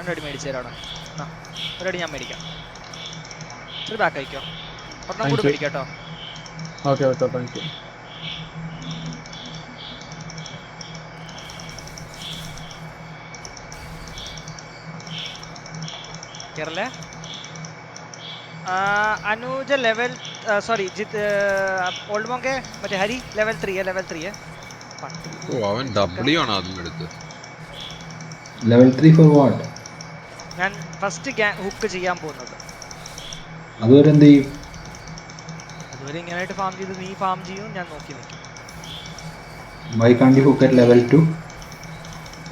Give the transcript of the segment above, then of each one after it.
രണ്ടടി മേടിച്ചു തരാടാ. ഒരടി ഞാൻ മേടിക്കാം. ഇച്ചിരി ബാക്ക് അയക്കോ. ഒരെണ്ണം കൂടി മേടിക്കാട്ടോ. Okay okay thank you. Kerala അനുജ ലെവൽ സോറി ജിത്ത് ഓൾഡ് മോങ്കെ മറ്റേ ഹരി ലെവൽ 3 അവൻ ഡബ്ല്യു ആണ് ആദ്യം എടുത്ത്. Level 3 for what? ഞാൻ ഫസ്റ്റ് ഹുക്ക് ചെയ്യാൻ പോകുന്നത്. അതുവരെ എന്ത് ചെയ്യും? അതുവരെ ഇങ്ങനെയായിട്ട് ഫാം ചെയ്ത് നീ ഫാം ചെയ്യും, ഞാൻ നോക്കി നിൽക്കും. Why can't you hook at level 2?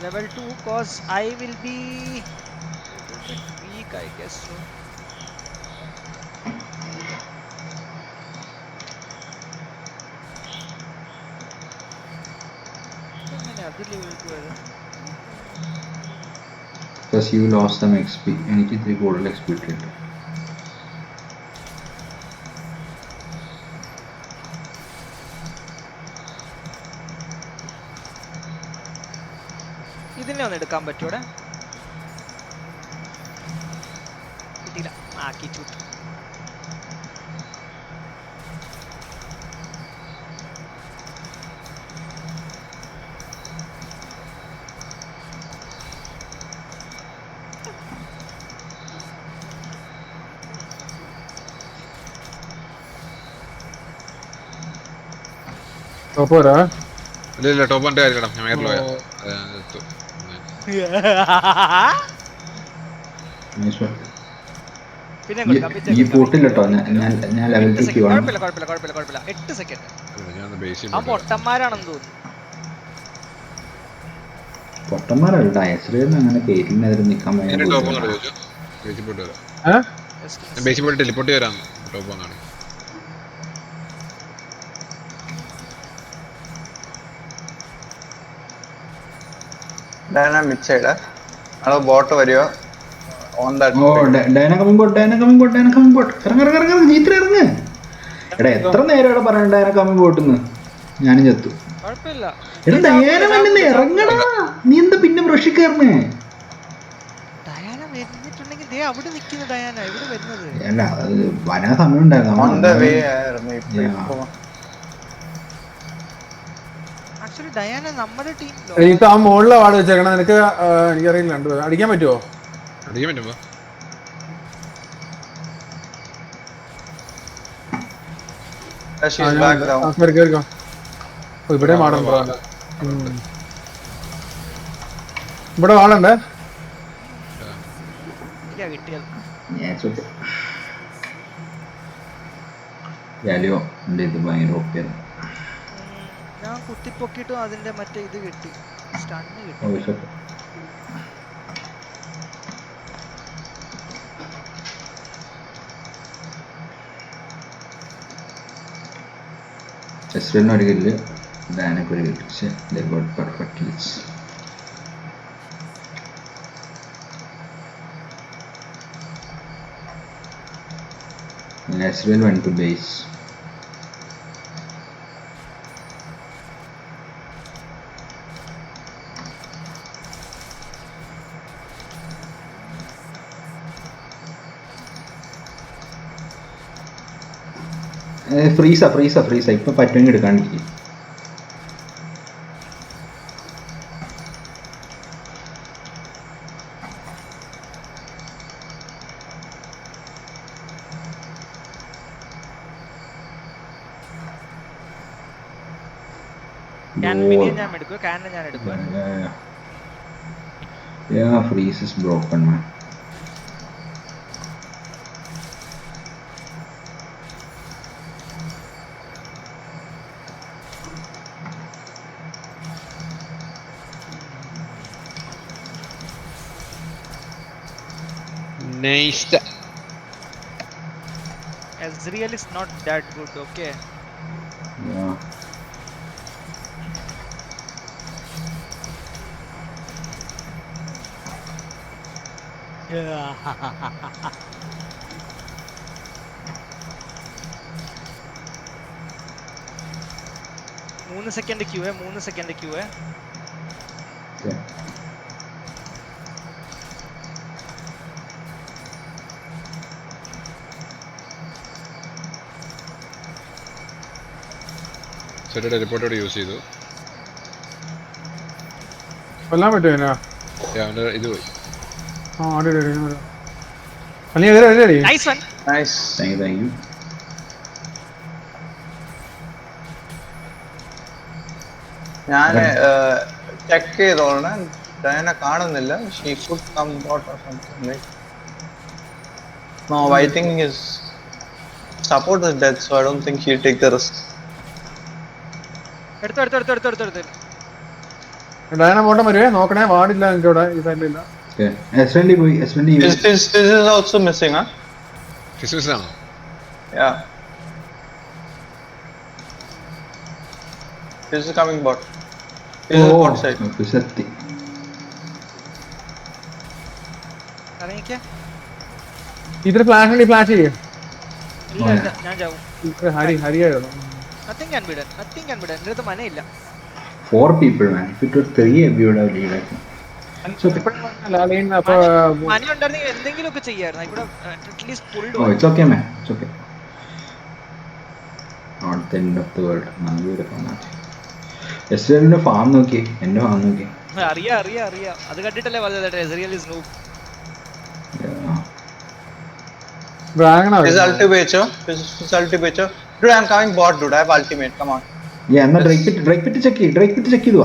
Level 2 cause I will be little bit weak I guess so. Because you lost some XP. എനിക്ക് ഇത്തിരി കൂടുതൽ XP കിട്ടിയിട്ടുണ്ട്. ഇതിനെ ഒന്ന് എടുക്കാൻ പറ്റൂടെ? കിട്ടിയില്ല. ആക്കി ചൂട്ട്. പോരാ ഇല്ല ടോപ്പ് വണ്ടി ആയിരിക്കണം. ഞാൻ മേറിൽ പോയാ ഈ പോട്ടില്ലട്ടോ. ഞാൻ ലെവൽ 2 കുഴപ്പമില്ല 8 സെക്കൻഡ്. ആ പൊട്ടന്മാരാണെന്ന് തോന്നുന്നു. പൊട്ടന്മാരല്ല എസ്രേന്ന് അങ്ങനെ പേരിനെതിരെ നിൽക്കാൻ ബേസിൽ പോയിട്ട് ടെലിപ്പോർട്ട് വരാം. ടോപ്പ് വന്നാണ് മിഡ് സൈഡ് അതോ ബോട്ട് വരുമോ? എടാ എത്ര നേരം ഇവിടെ പറയണ്ട ഡയന കമ്മിങ് ബോട്ടെന്ന്. ഞാനും ചത്തു. എടാ ഡയാന വന്നെ ഇറങ്ങടാ. നീ എന്താ പിന്നെ ബ്രഷിൽ കയറുന്നേ? അല്ല അത് വരാൻ സമയം ഉണ്ടായിരുന്നു. എനിക്ക് ആ മുകളിലെ വാട് വെച്ചേക്കണം. നിനക്ക് എനിക്കറിയില്ല അടിക്കാൻ പറ്റുമോ? അടിക്കാൻ പറ്റുമ്പോ ഇവിടെ വാടുണ്ടോ? ഇവിടെ വാടുണ്ടേ? ഞാൻ കുത്തിപ്പൊക്കിട്ടും അതിന്റെ മറ്റേ ഇത് കിട്ടി, സ്റ്റണ്ണ് കിട്ടി. ചെസ്റ്റിന് ഒരു കില്ല്, ഡാനക്ക് ഒരു കില്ല്. പക്ഷേ they got perfect kills. Nasril went to base. ഫ്രീസ ഇപ്പൊ പറ്റുമെങ്കിൽ എടുക്കാണ്ടിരിക്കും. Yeah, freeze is broken, man. Nice. Ezreal is not that good, okay? Yeah. മൂന്ന് സെക്കൻഡ് ക്യൂ സെറ്റ് ടെലിപ്പോർട്ടോട് യൂസ് ചെയ്തു. കൊല്ലാൻ പറ്റുമോ? അവന്റെ ഇത് പോയി. Nice one. Nice. Thank you. ഞാൻ ചെക്ക് ചെയ്തോളെ ഡയന കാണുന്നില്ല. She could come bot or something. No, I think his support is dead, so I don't think he'll take the risk. എടുത്തു. ഡയന ബോട്ടം വരുവേ, നോക്കണേ. വാർഡില്ല എനിക്ക് ഇവിടെ, ഈ സൈഡിലില്ല. S20 പോയി. S20 This is also missing, huh? Physics ആണോ? Yeah. This is coming bot. This is bot side. സത്യ. ഇറങ്ങിക്കേ. ഇതിൽ flash ഉണ്ട്, ഫ്ലാഷ് ചെയ്യും. ഇല്ല, ഞാൻ ചാവും. ഹരിയായിരുന്നു. Nothing can be done. എൻ്റെ അടുത്ത് മനയില്ല. 4 people, man. If it was 3, we would have lead. മന ഉണ്ടായിരുന്നെങ്കിൽ എന്തെങ്കിലുമൊക്കെ ചെയ്യായിരുന്നു. ഇവിടെ at least pulled. Oh, it's okay, man. It's okay. Not the end of the world. നല്ലൊരു എസ്രേലിന്റെ ഫാം നോക്കി, എന്റെ ഫാം നോക്കി. അറിയാം. അത് കണ്ടിട്ടല്ലേ പറഞ്ഞത് എസ്രേൽ is noob. His ulti becho. Dude, I'm coming bot, dude. I have ultimate. Come on. Yeah, എന്നാ Drake pit check ചെയ്തു.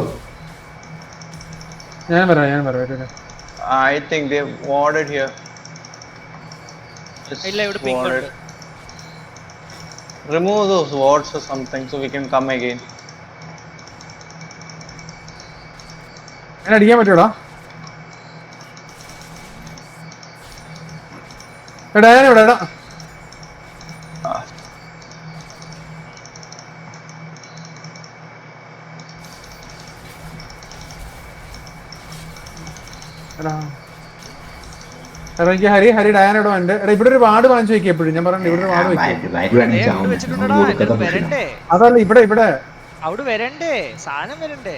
ഞാൻ വരാം. I think they warded here. ഇല്ല, ഇവിടെ ping ഉണ്ട്. Remove those wards or something so we can come again. ഞാൻ അടിക്കാൻ പറ്റൂടാ. ഡയന ഇവിടെ. എനിക്ക് ഹരി ഡയാന ഇവിടെ ഉണ്ട്. ഇവിടെ ഒരു വാർഡ് വാങ്ങിച്ചു വെക്കുക എപ്പോഴും. ഞാൻ പറഞ്ഞു ഇവിടെ ഒരു വാർഡ് വെക്കുക. വരണ്ടേ, അതല്ല ഇവിടെ അവിടെ വരണ്ടേ, സാധനം വരണ്ടേ.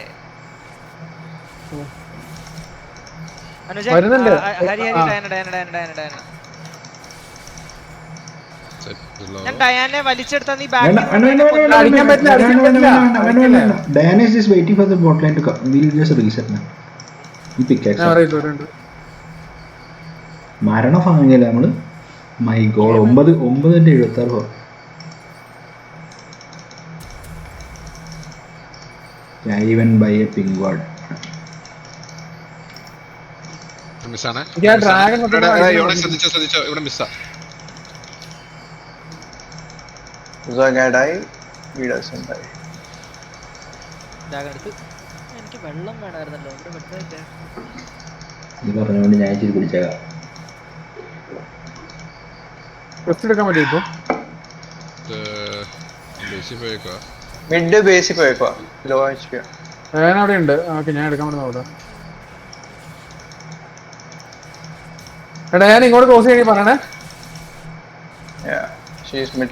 വരുന്നുണ്ട്. ഞാൻ ഡയാനെ വലിച്ചെടുത്താ നീ അടിക്കാൻ പറ്റില്ല. Diana is just waiting for the bot lane to come. We'll just reset now. ഈ പിക്കാക്സ് മരണം വാങ്ങിയല്ലേ നമ്മള്. My God, 9/76. Even by a ping ward. മിസ്സാണ്. ശ്രദ്ധിച്ചോ ഇവിടെ മിസ്സാ. എനിക്ക് വെള്ളം വേണമായിരുന്നല്ലോ. നീ പറഞ്ഞോണ്ട് ഞാൻ ഇച്ചിരി കുടിച്ചേക്കാം. എടുക്കാൻ പറ്റുമോ? മിഡ് ബേസിൽ പോയേക്കോ. Low HP. ഞാൻ അവിടെ ഉണ്ട്. ഓക്കെ, ഞാൻ എടുക്കാൻ പറ്റുന്ന അവിടെ. എടാ ഞാൻ ഇങ്ങോട്ട് ക്ലോസ് ചെയ്യണി പറയണേ. Yeah, she is mid.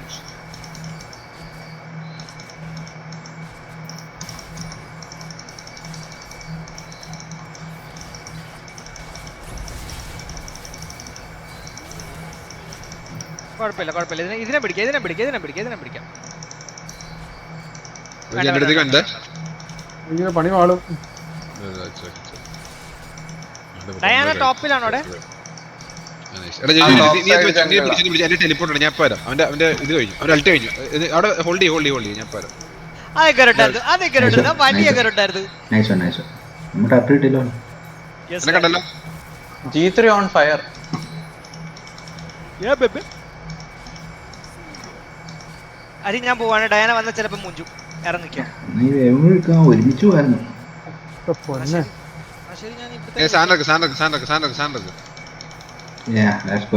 കുഴപ്പമില്ല. ഇതിനെ പിടിക്കാം. പണി വാളും. ഡയാന ടോപ്പിലാണോ? ടെലിപ്പോർട്ട് ഞാൻ പോരാ. അവന്റെ ഇത് കഴിഞ്ഞു, അവന്റെ അൾട്ട് കഴിഞ്ഞു. അവിടെ ഹോൾഡ് ചെയ്യും. ഞാൻ പോരാ. കണ്ടല്ലോ. G3 on fire. അത് ഞാൻ പോവാണ്. ഡയാന വന്ന ചിലപ്പോ മുഞ്ചു ഇറങ്ങിക്കാം. ഒരുമിച്ച് പോയിരുന്നു. ശരി, ഞാൻ സാൻഡർക്ക്. Yeah, let's go.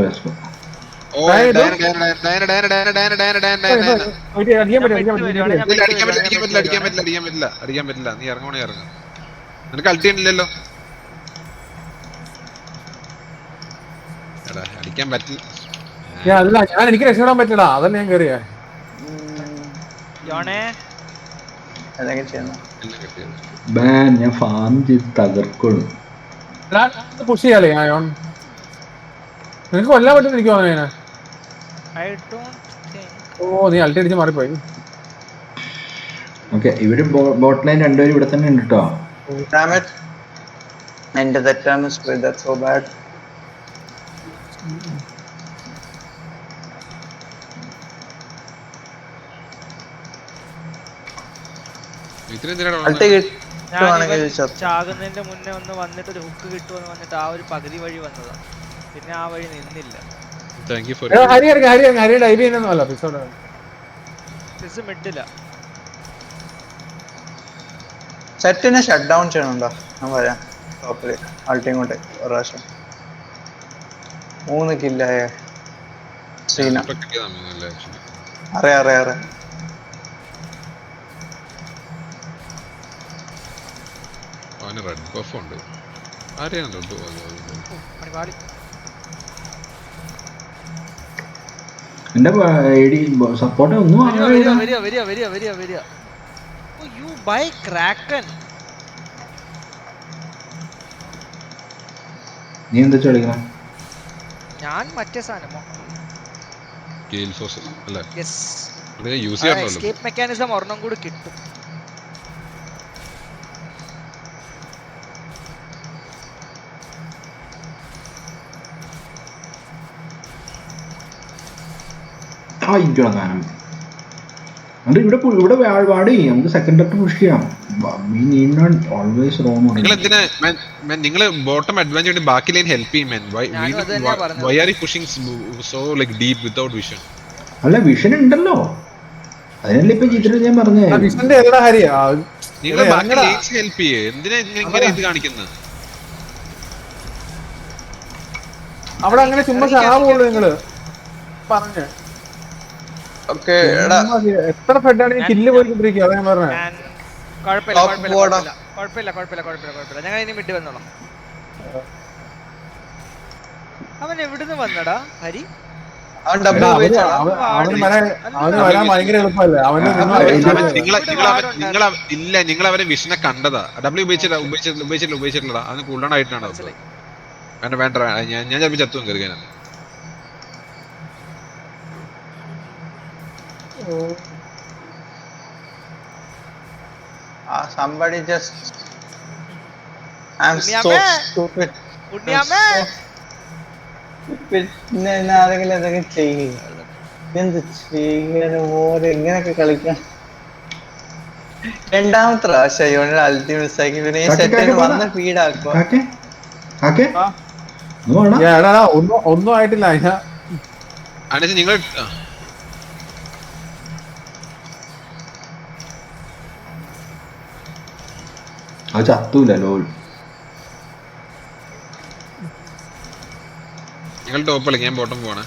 അടിക്കാൻ പറ്റില്ല. നീ ഇറങ്ങണേ ഇറങ്ങും. നിനക്ക് അൾട്ടി ഉണ്ടല്ലോ. എടാ അടിക്കാൻ പറ്റില്ല. അല്ല, ഞാൻ എനിക്ക് രക്ഷപ്പെടാൻ പറ്റില്ല. അതല്ല ഞാൻ കയറിയാ. ഞാൻ ഫാം ചെയ്ത് തകർക്കൊള്ളു. പുഷ് ചെയ്യാലേ യോൺ. നിനക്ക് കൊല്ലാൻ പറ്റുന്ന എനിക്ക് തോന്നുന്നു. ഓ, നീ അൾട്ടി അടിച്ച് മാറിപ്പോയി. ഓക്കെ, ഇവര് ബോട്ട് ലൈൻ രണ്ടുപേരും ഇവിടെ തന്നെ ഉണ്ട് കേട്ടോ. Damn it. എന്റെ തെറ്റാണ്, that's so bad. ഇത്രയും എന്തിനാണ് അൾട്ടി ഞാൻ കിട്ടുവാണെങ്കിൽ ചാകുന്നതിന്റെ മുന്നേ ഒന്ന് വന്നിട്ട് ഒരു ഹുക്ക് കിട്ടുമെന്ന് വന്നിട്ട് ആ ഒരു പകുതി വഴി വന്നതാ, പിന്നെ ആ വഴി നിന്നില്ല. Thank you for Hari dive ചെയ്യുന്നൊന്നുമല്ല എപ്പിസോഡ്. ഫിസ് മിഡില്ല. സെറ്റിനെ ഷട്ട് ഡൗൺ ചെയ്യണുണ്ടോ? ഞാൻ പറയാം ടോപ്പില് അൾട്ടിയും കൊണ്ട് ഒരു പ്രാവശ്യം 3 കില്ലായ ശ്രീന. അറിയാം അവന് റെഡ് ബഫ് ഉണ്ട്. ആരെയാണ് റെഡ് എന്റെ സപ്പോർട്ട് ഒന്നും വരിക. You buy Kraken. നീ എന്താ കളിക്കണം? ഞാൻ മറ്റേ സാധനം എസ്കേപ്പ് മെക്കാനിസം ഒരെണ്ണം കൂടി കിട്ടും. ഗാനം ഇവിടെ വാടി നമുക്ക് സെക്കൻഡ് ടർട്ട് പുഷ് ചെയ്യാം. Always wrong. നിങ്ങൾ ബോട്ടം അഡ്വാൻസ് ചെയ്തിട്ട് ബാക്കി ലൈൻ ഹെൽപ്പ് ചെയ്യും. Why are you pushing so like deep without vision? അല്ല, വിഷൻ ഉണ്ടല്ലോ, അതിനല്ലേ ഇപ്പൊ ചിത്രം ഞാൻ പറഞ്ഞേ. നിങ്ങൾ ബാക്കി ലൈൻസ് ഹെൽപ്പ് ചെയ്യേ. എന്തിനാ ഇങ്ങനെ ഇത് കാണിക്കുന്നത്? അവിടെ അങ്ങനെ ചുമ്മാ ചാവുള്ളൂ നിങ്ങള് പറഞ്ഞ. എത്ര ഫെഡാണ് കില്ല് പോയിക്കൊണ്ടിരിക്കുക? അതാ ഞാൻ പറഞ്ഞത്. കുഴപ്പമില്ല. ഞങ്ങൾ ഇനി വിട്ട് വന്നോളാം. അവൻ എവിടുന്ന് വന്നടാ ഹരി? അവന് വരാൻ ഭയങ്കര എളുപ്പമല്ലേ അവന്. നിങ്ങൾ അവരെ വിഷനെ കണ്ടതാ. ഡബ്ല്യൂ ഉപയോഗിച്ചിട്ടില്ല. അവന് കൂൾഡൗൺ ആയിട്ടാണ്. വേണ്ട ഞാൻ ചിലപ്പോൾ ചത്തും കയറിയാനാണ്. Somebody just I'm so stupid. പിന്നെ ആരെങ്കിലും എന്തൊക്കെ ചെയ്യുക? എന്ത് ചെയ്യാനും ഓരോ ഇങ്ങനെയൊക്കെ കളിക്കാം. രണ്ടാമത്തെ പ്രാവശ്യം അൾട്ടി മിസ്സാക്കി. പിന്നെ ഈ സെറ്റ് വന്ന് ഫീഡാക്കുക. ഒന്നും ആയിട്ടില്ല. നിങ്ങൾ അത് ചത്തൂലോ. നിങ്ങൾ ടോപ്പ് കളിക്കാൻ ബോട്ടം പോവാണ്.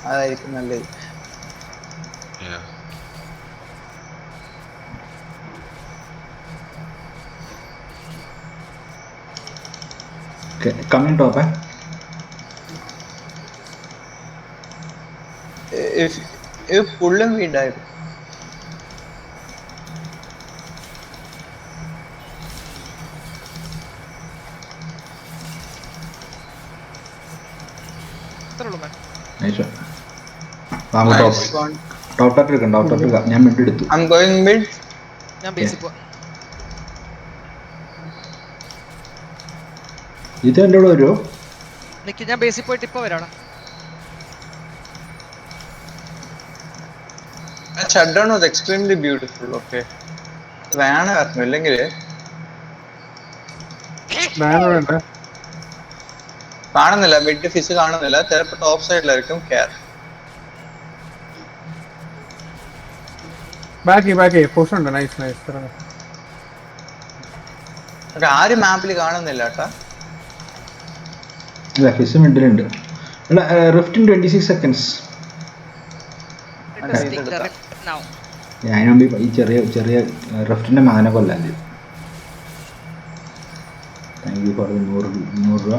അതായിരിക്കും നല്ലത്. Coming top, if pull him, we die. ഞാൻ മിഡ് എടുത്തു. I'm going mid. ഞാൻ ബേസിക് പോ. ഇത് എൻ്റെ കൂടെ വരുമോ? നിക്ക്, ഞാൻ ബേസിക് പോയിട്ട് ഇപ്പൊ വരാടാ. That shutdown was extremely beautiful. Okay. വേണമായിരുന്നു, ഇല്ലെങ്കിൽ കാണുന്നില്ല. മിഡ് ഫിസ് കാണുന്നില്ല. ചിലപ്പോൾ ടോപ്പ് സൈഡിലായിരിക്കും കെയർ. ബാക്കി പുഷ് ഉണ്ട്. നൈസ്. ആരും മാപ്പിൽ കാണുന്നില്ല കേട്ടാ. ഇല്ല, ഫിസ് മിഡിലുണ്ട്. അല്ല, റിഫ്റ്റ് ഇൻ 26 seconds. ഞാനും ഈ ചെറിയ റിഫ്റ്റിന്റെ മകനെ കൊല്ലാൻ. താങ്ക് യു ഫോർ 100 രൂപ.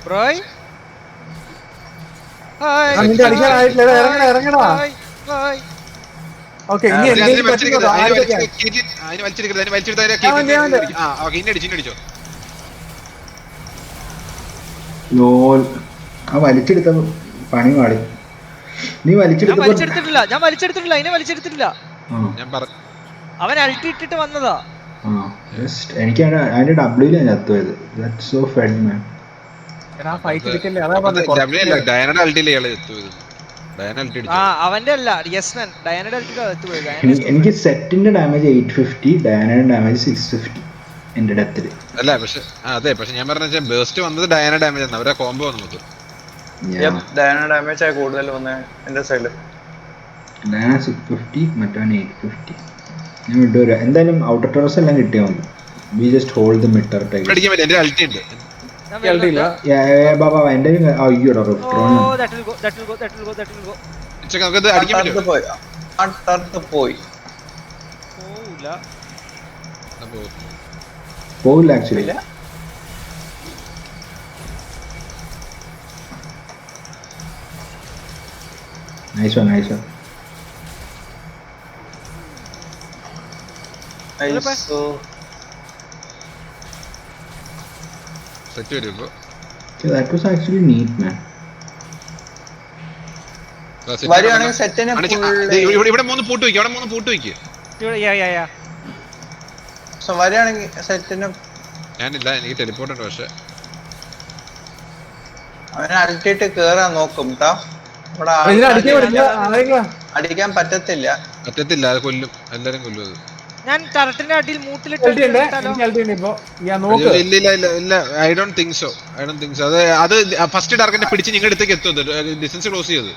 ബ്രോയ് ഇറങ്ങടാ. ഓക്കെ, ഇനി വലിച്ചെടുത്ത പണി പാടി. നീ വലിച്ചെടുത്തപ്പോ ഞാൻ വലിച്ചെടുത്തിട്ടില്ല അതിനെ വലിച്ചെടുത്തിട്ടില്ല. ഞാൻ പറഞ്ഞു അവൻ അൾട്ടി ഇട്ടിട്ട് വന്നതാ. എനിക്ക് അതിന്റെ ഡബ്ല്യൂല് ഞാൻ ചത്തുപോയത്. ദാറ്റ്സ് സോ ഫെഡ് മാൻ. എടാ ഫൈറ്റ് എടുക്കല്ലേ, അതാ പറഞ്ഞത്. ഡയനയുടെ അൾട്ടിയിലെ ഇയാള് എത്തുപോയത്. ഡയന അൾട്ടി ആ അവന്റെ അല്ല, യെസ് മാൻ ഡയാനയുടെ അൾട്ടിട്ട് എത്തുപോയത്. എനിക്ക് സെറ്റിന്റെ ഡാമേജ് 850, ഡയാനയുടെ ഡാമേജ് 650 എന്റെ ഡെത്തില്. അല്ല പക്ഷെ അതെ, പക്ഷെ ഞാൻ പറഞ്ഞ ബേസ്റ്റ് വന്നത് ഡയന ഡാമേജ് ആണ്. അവരെ കോംബോ വന്നു മൊത്തം. ഡയന ഡാമേജ് ആയി കൂടുതൽ വന്നേ എന്റെ സൈഡില്. ഡയാന 650, മറ്റവൻ 850. ഞാൻ വിട്ടുവരാം. എന്തായാലും ഔട്ടർ ടോറസ് എല്ലാം കിട്ടിയാൽ മതി. We just hold the mid turret. അടിക്കാൻ പറ്റും. എന്റെ അൾട്ടി ഉണ്ട്. ബാബാ എന്റെ അയ്യോടാ നമുക്കത് അടിക്കാൻ പറ്റും. പോവില്ല actually. Nice one, nice one. Set വരും ഇപ്പൊ. That was actually neat, man. ഇവിടെ 3 പൂട്ട് വയ്ക്കും. അവിടെ 3 പൂട്ട് വയ്ക്കും. ഞാനില്ല, എനിക്ക് ടെലിപ്പോർട്ട് ഉണ്ട്. പക്ഷെ അവനെ അൾട്ടിട്ട് കേറാൻ നോക്കും. അടിക്കാൻ പറ്റത്തില്ല. അത് കൊല്ലും. എല്ലാരും കൊല്ലും അത്. ഞാൻ ടർട്ടിന്റെ അടിയിൽ മൂട്ടിലിട്ട് ഇല്ല, ഐ ഡോണ്ട് തിങ്ക് സോ. അത് ഫസ്റ്റ് ടാർഗറ്റ് പിടിച്ച് നിങ്ങളുടെ അടുത്തേക്ക് എത്തും. ഡിസ്റ്റൻസ് ക്ലോസ് ചെയ്ത്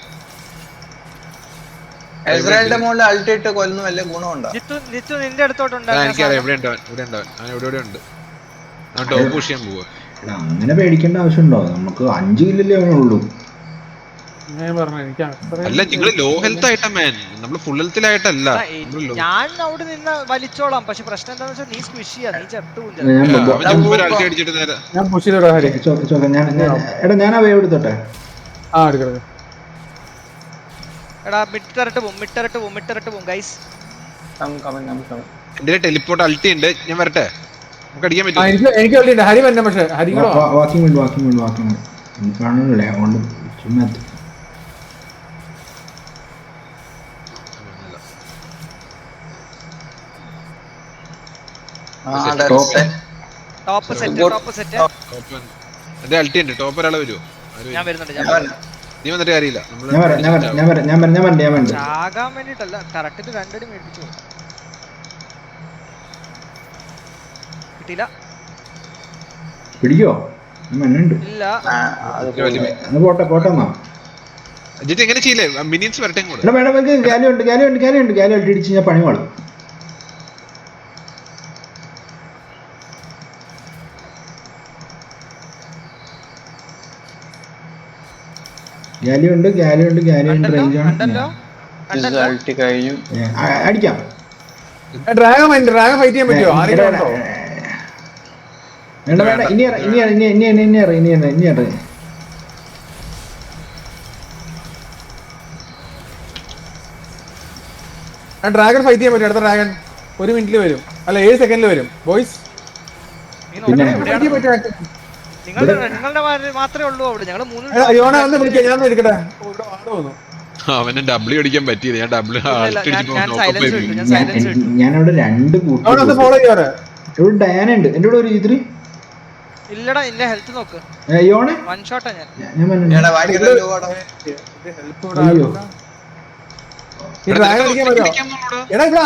ഇസ്രായേലിന്റെ മുകളിൽ അൾട്ടിട്ട് കൊല്ലുന്ന വല്ല ഗുണമുണ്ടോ? നിന്റെ അടുത്തോട്ടുണ്ട്. എനിക്കറിയാം. ഇവിടെ ഉണ്ടാവും. ഇവിടെ ഉണ്ട്. ഞാൻ ടോപ്പ് പുഷ് ചെയ്യാൻ പോവാ. അങ്ങനെ പേടിക്കേണ്ട ആവശ്യമുണ്ടോ? നമുക്ക് 5 കില്ലല്ലേ അവനുള്ളൂ. അല്ല, നിങ്ങള് ലോ ഹെൽത്ത് ആയിട്ടാ മാൻ. നമ്മള് ഫുൾ ഹെൽത്തിലായിട്ടല്ല. ഞാൻ അവിടെ നിന്ന് വലിച്ചോളാം. പക്ഷെ പ്രശ്നം എന്താന്ന് വെച്ചാൽ നീ സ്ക്വിഷിയാ, നീ ചത്തുപോകും. ഞാൻ ആ വേവ് എടുത്തോട്ടെ. എടാ മിട്ടറിട്ട് പോവും ഗൈസ്. എന്റെ ടെലിപ്പോർട്ട് അൾട്ടി ഉണ്ട്. ഞാൻ വരട്ടെ? നമുക്ക് അടിക്കാൻ പറ്റും. എനിക്ക് ഹരി വരണം. പക്ഷെ ഹരി വാക്കിംഗ് കാണണല്ലേ, അതുകൊണ്ട് ചുമ്മാ ടോപ്പ് സെറ്റ്. എന്റെ അൾട്ടി ഉണ്ട്. ടോപ്പ് ഒരാളെ വരുമോ? ഞാൻ വരുന്നുണ്ട്. നീ വന്നിട്ട് കാര്യമില്ല. ചാകാൻ വേണ്ടിട്ടല്ല, കറക്റ്റ് 2 അടി മേടിച്ചു. കിട്ടിയില്ല. പിടിക്കോ? ഇല്ല. പോട്ടെ. എങ്ങനെ ചെയ്യില്ലേ? മിനിറ്റ്സ് വരട്ടെ കൂടെ. ഗാലി അടിച്ച് ഞാൻ പണി പാടും. ഗാലിയുണ്ട് റേഞ്ചാണ്. അടിക്കാം. ഡ്രാഗൺ ഫൈറ്റ് ചെയ്യാൻ പറ്റുമോ? വേണ്ട. ഇനി ഡ്രാഗൺ ഫൈറ്റ് ചെയ്യാൻ പറ്റും. അടുത്ത ഡ്രാഗൺ 1 മിനിറ്റിൽ വരും. അല്ല 7 സെക്കൻഡിൽ വരും. ബോയ്സ് നിങ്ങളുടെ മാത്രമേ ഉള്ളൂ അവിടെ. ഞങ്ങള് 3 അവന് ഡബ്ല്യു അടിക്കാൻ പറ്റിയത്. ഞാൻ ഡബ്ല്യു ഞാനവിടെ 2 കൂട്ടി. ഡയാന ഉണ്ട് എന്റെ കൂടെ. ഒരു ഇതിരി ഇല്ലടാ. ഇല്ല, ഹെൽത്ത് നോക്ക്. വൺ ഷോട്ടാ ഞാൻ.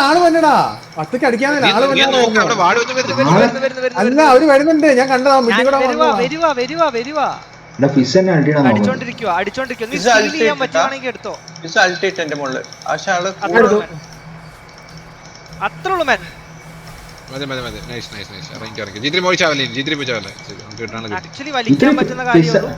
ആള് വന്നടാ. 10ക്ക് അടിക്കാന്നില്ല. ആള് അല്ല, അവര് വരുന്നുണ്ട്. ഞാൻ കണ്ടതാ. വരുവാ. അടിച്ചോണ്ടിരിക്കുവാ. നീ സ്കിൽ ചെയ്യാൻ പറ്റുവാണെങ്കിൽ എടുത്തോ. അത്രയുള്ളൂ മാൻ. ആക്ച്വലി വലിക്കാൻ പറ്റുന്ന കാര്യമുള്ളൂ.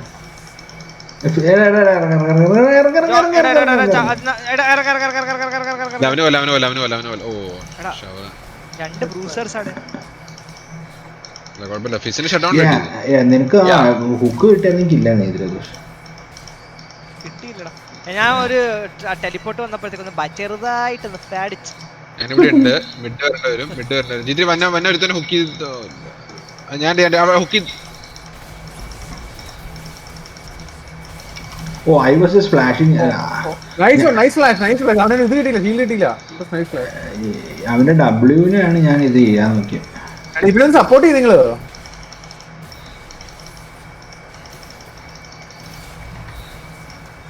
നിനക്ക് ഹുക്ക് കിട്ടിയില്ല. കിട്ടിയില്ലടാ. ഞാൻ ഒരു ടെലിപ്പോർട്ട് വന്നപ്പോഴത്തേക്കൊന്ന് ചെറുതായിട്ടൊന്ന് പാടിച്ചു. ഞാനിവിടെ ഉണ്ട്. മിഡ് വരേണ്ടി വരും. ജിത്രി വന്ന ഒരുത്തന്നെ ഹുക്ക് ചെയ്ത്. ഞാൻ hook oh I was just flashing. Nice flash അവനെ ഇത് കിട്ടിയില്ല, ഹീൽ കിട്ടിയില്ല. Nice flash. അവന്റെ ഡബ്ല്യൂവിനാണ് ഞാൻ ഇത് ചെയ്യാൻ നോക്കിയത്. ഇവരൊന്ന് സപ്പോർട്ട് ചെയ്ത് നിങ്ങള്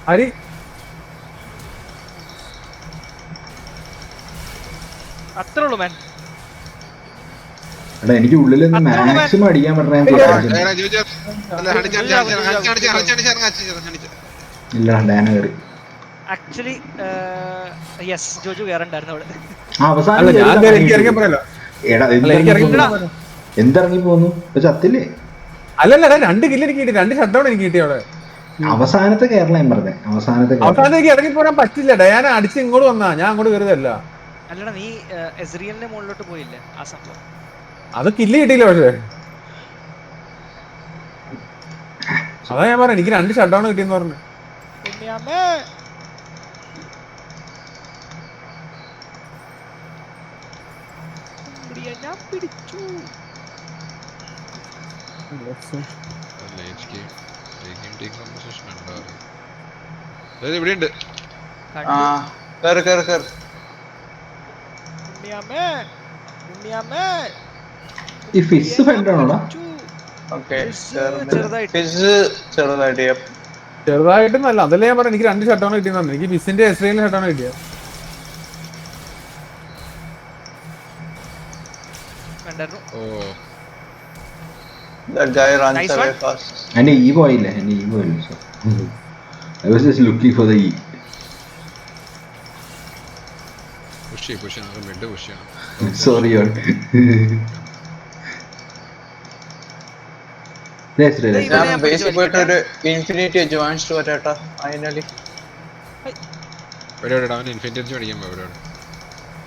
ഹരി. അത്രേ ഉള്ളൂ മാൻ. എടാ എനിക്ക് ഉള്ളിൽ നിന്ന് മാക്സിമം അടിക്കാൻ പറ്റണ ഇല്ല. ഡാന കയറി ആക്ച്വലി യെസ് ജോജു കേറണ്ടായിരുന്നു അവിടെ. അവസാനം എന്തിറങ്ങി പോന്നു ചത്തില്ലേ? അല്ലല്ല 2 കില്ല് എനിക്ക് കിട്ടി, 2 ഷട്ട് ഡൗൺ എനിക്ക് കിട്ടി അവിടെ. അവസാനത്തെ കേരള ഞാൻ പറഞ്ഞേ. അവസാനത്തേക്ക് ഇറങ്ങി പോരാൻ പറ്റില്ല. ഡയാന അടിച്ച് ഇങ്ങോട്ട് വന്നാ, ഞാൻ അങ്ങോട്ട് കയറിയതല്ല. അല്ലടാ നീ എസ്രിയലിന്റെ മുകളിലോട്ട് പോയില്ലേ ആ സംഭവം? അത് കില്ല് കിട്ടിയില്ല. പക്ഷേ അതാ ഞാൻ പറഞ്ഞു, എനിക്ക് 2 ഷട്ട് ഡൗൺ കിട്ടിയെന്ന് പറഞ്ഞു. ഇവിടെയുണ്ട്. ഈ ഫിസ് ഫ്രണ്ടാണോടാ? ചെറുതായിട്ടൊന്നല്ല, അതല്ലേ ഞാൻ പറഞ്ഞു, എനിക്ക് 2 ഷട്ട് ഡൗൺ കിട്ടിയെന്ന് പറഞ്ഞു. എനിക്ക് ഫിസിന്റെ എസ്രേലിന് ഷട്ട് ഡൗൺ കിട്ടിയ. എന്റെ ഈ പോയില്ലേ? I was just looking for the E. Sorry on. Let's relax. ഞാൻ ബേസിൽ പോയിട്ട് ഒരു ഇൻഫിനിറ്റി അഡ്വാൻസ്ഡ് വരാട്ടാ ഫൈനലി.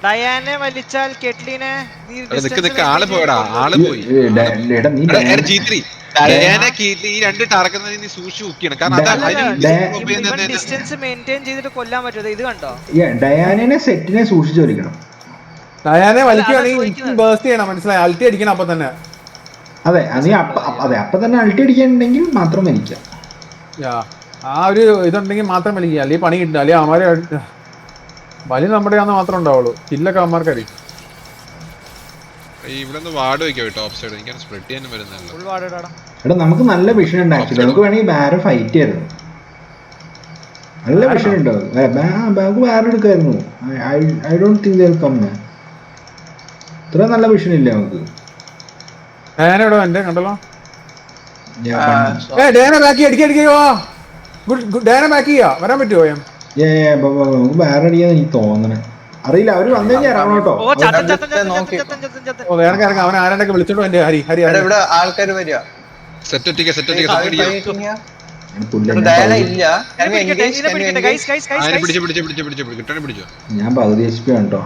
ഡയാനെ വലിച്ചാൽ കെറ്റ്ലിനെ ആള് പോയടാ, ആള് പോയി. ഈ 2 ടാർക്കുന്നത് നീ സൂക്ഷിച്ച് കുക്കിയാണ്. കാരണം ഡിസ്റ്റൻസ് മെയിൻറ്റെയിൻ ചെയ്തിട്ട് കൊല്ലാൻ പറ്റുമോ? ഇത് കണ്ടോ? ഡയാനെ സെറ്റിനെ സൂക്ഷിച്ചു വലിക്കണം. ഡയാനെ വലിക്കുകയാണെങ്കിൽ ബേസ്റ്റ് ചെയ്യണം, മനസ്സിലായി? അൾട്ടി അടിക്കണം അപ്പൊ തന്നെ. അതെ അപ്പൊ തന്നെ അൾട്ടി അടിക്കാനുണ്ടെങ്കിൽ മാത്രം വലിക്കാം. ആ ഒരു ഇതുണ്ടെങ്കിൽ മാത്രം വലിക്കുക, അല്ലെങ്കിൽ പണി കിട്ടില്ല. അല്ലെങ്കിൽ അവന്മാരെ വലി നമ്മുടെ ആണെന്ന് മാത്രം ഉണ്ടാവുള്ളൂ. കില്ലൊക്കെ അവന്മാർക്ക് അറിയും. എടാ നമുക്ക് നല്ല വിഷൻ ഉണ്ട് ആക്ച്വലി. നമുക്ക് വേണമെങ്കിൽ ബാര ഫൈറ്റ് ആയിരുന്നു. നല്ല വിഷൻ ഉണ്ടാവും. ബാങ്ക് ബാര എടുക്കായിരുന്നു. I don't think they will come. ഇത്ര നല്ല വിഷൻ ഇല്ല നമുക്ക്. ഡയാനോടോ എന്റെ കണ്ടല്ലോ. ഡയാന ബാക്കി അടിക്കോ. ഡയാന ബാക്ക് ചെയ്യാ, വരാൻ പറ്റുമോ? നമുക്ക് ബാര അടിക്കാന്ന് എനിക്ക് തോന്നണേ. അറിയില്ല, അവര് വന്നു കഴിഞ്ഞാൽ ഇറങ്ങണം കേട്ടോ. അവൻ ആരാണ്ടൊക്കെ വിളിച്ചോണ്ടോ എന്റെ ഹരി. ഹരി ആൾക്കാർ വരിക. ഞാൻ പകുതി HP കേട്ടോ.